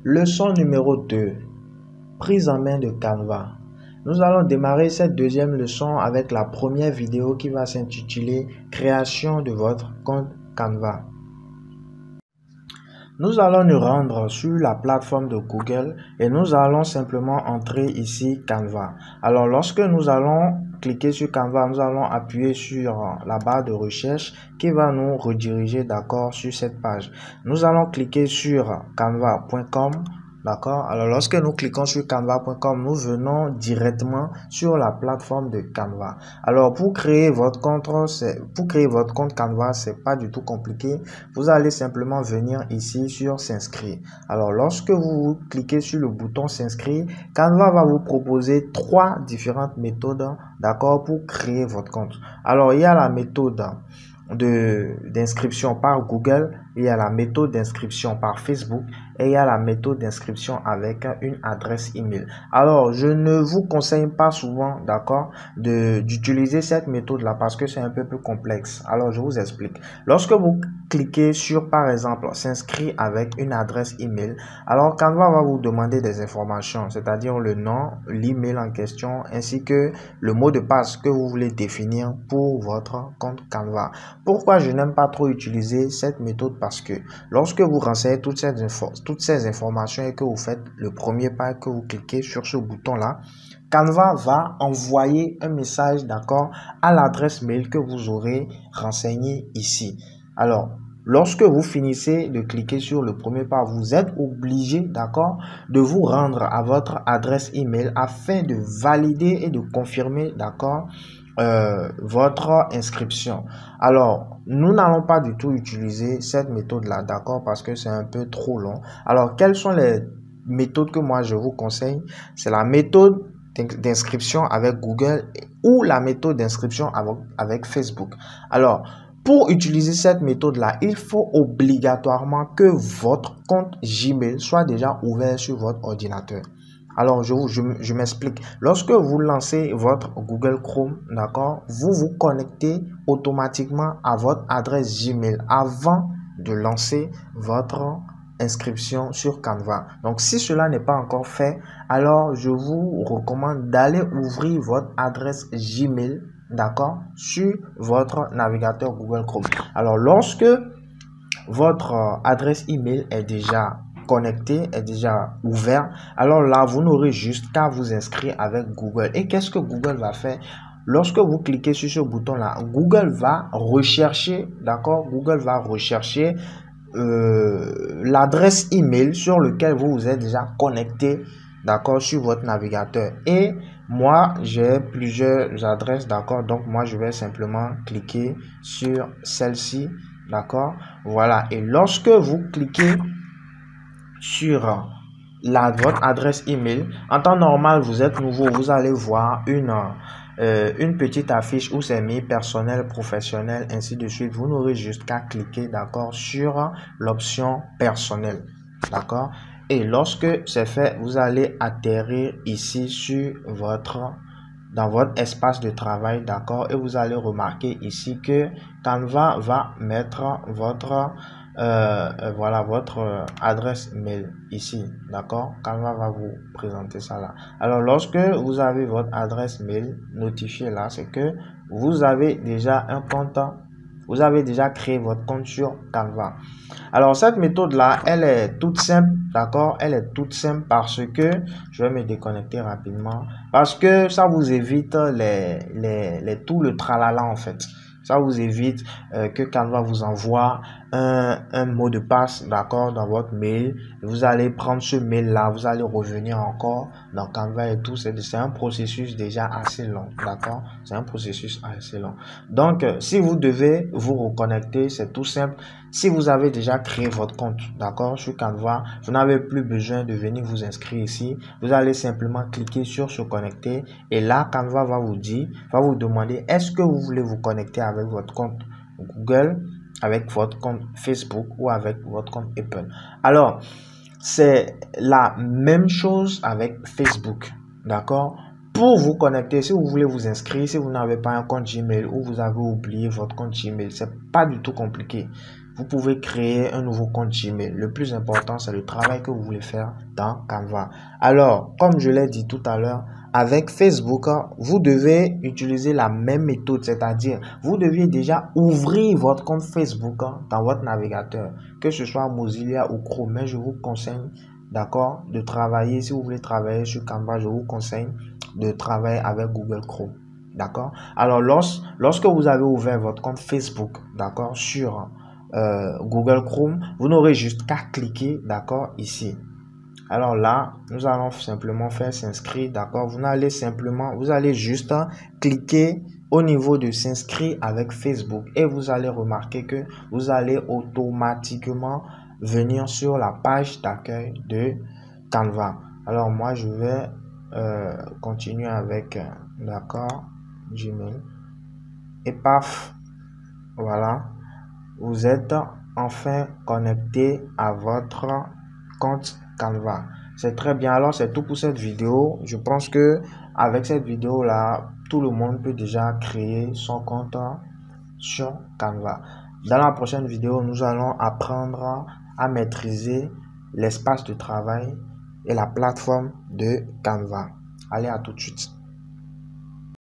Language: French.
Leçon numéro 2. Prise en main de Canva. Nous allons démarrer cette deuxième leçon avec la première vidéo qui va s'intituler Création de votre compte Canva. Nous allons nous rendre sur la plateforme de Google et nous allons simplement entrer ici Canva. Alors lorsque nous allons cliquer sur Canva, nous allons appuyer sur la barre de recherche qui va nous rediriger sur cette page. Nous allons cliquer sur canva.com. D'accord. Alors lorsque nous cliquons sur canva.com, nous venons directement sur la plateforme de Canva. Alors pour créer votre compte Canva, c'est pas du tout compliqué. Vous allez simplement venir ici sur s'inscrire. Alors lorsque vous cliquez sur le bouton s'inscrire, Canva va vous proposer trois différentes méthodes, d'accord, pour créer votre compte. Alors il y a la méthode d'inscription par Google, il y a la méthode d'inscription par Facebook et il y a la méthode d'inscription avec une adresse email. Alors je ne vous conseille pas souvent, d'accord, d'utiliser cette méthode là parce que c'est un peu plus complexe. Alors je vous explique. Lorsque vous cliquez sur par exemple s'inscrire avec une adresse email, alors Canva va vous demander des informations, c'est-à-dire le nom, l'email en question ainsi que le mot de passe que vous voulez définir pour votre compte Canva. Pourquoi je n'aime pas trop utiliser cette méthode? Parce que lorsque vous renseignez toutes ces informations et que vous faites le premier pas, que vous cliquez sur ce bouton là, Canva va envoyer un message, d'accord, à l'adresse mail que vous aurez renseigné ici. Alors lorsque vous finissez de cliquer sur le premier pas, vous êtes obligé, d'accord, de vous rendre à votre adresse email afin de valider et de confirmer, d'accord, votre inscription. Alors nous n'allons pas du tout utiliser cette méthode là, d'accord, parce que c'est un peu trop long. Alors quelles sont les méthodes que moi je vous conseille? C'est la méthode d'inscription avec Google ou la méthode d'inscription avec Facebook. Alors pour utiliser cette méthode là, il faut obligatoirement que votre compte Gmail soit déjà ouvert sur votre ordinateur. Alors, je m'explique. Lorsque vous lancez votre Google Chrome, d'accord, vous vous connectez automatiquement à votre adresse Gmail avant de lancer votre inscription sur Canva. Donc, si cela n'est pas encore fait, alors je vous recommande d'aller ouvrir votre adresse Gmail, d'accord, sur votre navigateur Google Chrome. Alors, lorsque votre adresse email est déjà connecté, est déjà ouvert, alors là vous n'aurez juste qu'à vous inscrire avec Google. Et qu'est-ce que Google va faire? Lorsque vous cliquez sur ce bouton là, Google va rechercher, d'accord, Google va rechercher l'adresse email sur lequel vous vous êtes déjà connecté, d'accord, sur votre navigateur. Et moi j'ai plusieurs adresses, d'accord, donc moi je vais simplement cliquer sur celle-ci, d'accord, voilà. Et lorsque vous cliquez sur votre adresse email, en temps normal, vous êtes nouveau, vous allez voir une petite affiche où c'est mis personnel, professionnel, ainsi de suite. Vous n'aurez juste qu'à cliquer, d'accord, sur l'option personnel, d'accord. Et lorsque c'est fait, vous allez atterrir ici sur dans votre espace de travail, d'accord, et vous allez remarquer ici que Canva va mettre votre adresse mail ici, d'accord. Canva va vous présenter ça là. Alors lorsque vous avez votre adresse mail notifiée là, c'est que vous avez déjà un compte, vous avez déjà créé votre compte sur Canva. Alors cette méthode là, elle est toute simple, d'accord, elle est toute simple parce que je vais me déconnecter rapidement, parce que ça vous évite tout le tralala en fait. Ça vous évite que Canva vous envoie un mot de passe, d'accord, dans votre mail. Vous allez prendre ce mail là, vous allez revenir encore dans Canva et tout. C'est un processus déjà assez long, d'accord. C'est un processus assez long. Donc si vous devez vous reconnecter, c'est tout simple. Si vous avez déjà créé votre compte, d'accord, sur Canva, vous n'avez plus besoin de venir vous inscrire ici. Vous allez simplement cliquer sur se connecter et là Canva va vous demander est-ce que vous voulez vous connecter avec votre compte Google, avec votre compte Facebook ou avec votre compte Apple. Alors c'est la même chose avec Facebook, d'accord. Pour vous connecter, si vous voulez vous inscrire, si vous n'avez pas un compte Gmail ou vous avez oublié votre compte Gmail, c'est pas du tout compliqué. vous pouvez créer un nouveau compte Gmail. Le plus important, c'est le travail que vous voulez faire dans Canva. Alors, comme je l'ai dit tout à l'heure, avec Facebook, vous devez utiliser la même méthode, c'est-à-dire, vous devez déjà ouvrir votre compte Facebook dans votre navigateur, que ce soit Mozilla ou Chrome, mais je vous conseille, d'accord, de travailler, si vous voulez travailler sur Canva, je vous conseille de travailler avec Google Chrome, d'accord. Alors, lorsque vous avez ouvert votre compte Facebook, d'accord, sur Google Chrome, vous n'aurez juste qu'à cliquer, d'accord, ici. Alors là, nous allons simplement faire s'inscrire, d'accord. Vous allez juste cliquer au niveau de s'inscrire avec Facebook et vous allez remarquer que vous allez automatiquement venir sur la page d'accueil de Canva. Alors moi, je vais continuer avec, d'accord, Gmail. Et paf, voilà, vous êtes enfin connecté à votre compte Canva. C'est très bien. Alors, c'est tout pour cette vidéo. Je pense que avec cette vidéo là, tout le monde peut déjà créer son compte sur Canva. Dans la prochaine vidéo, nous allons apprendre à maîtriser l'espace de travail et la plateforme de Canva. Allez, à tout de suite.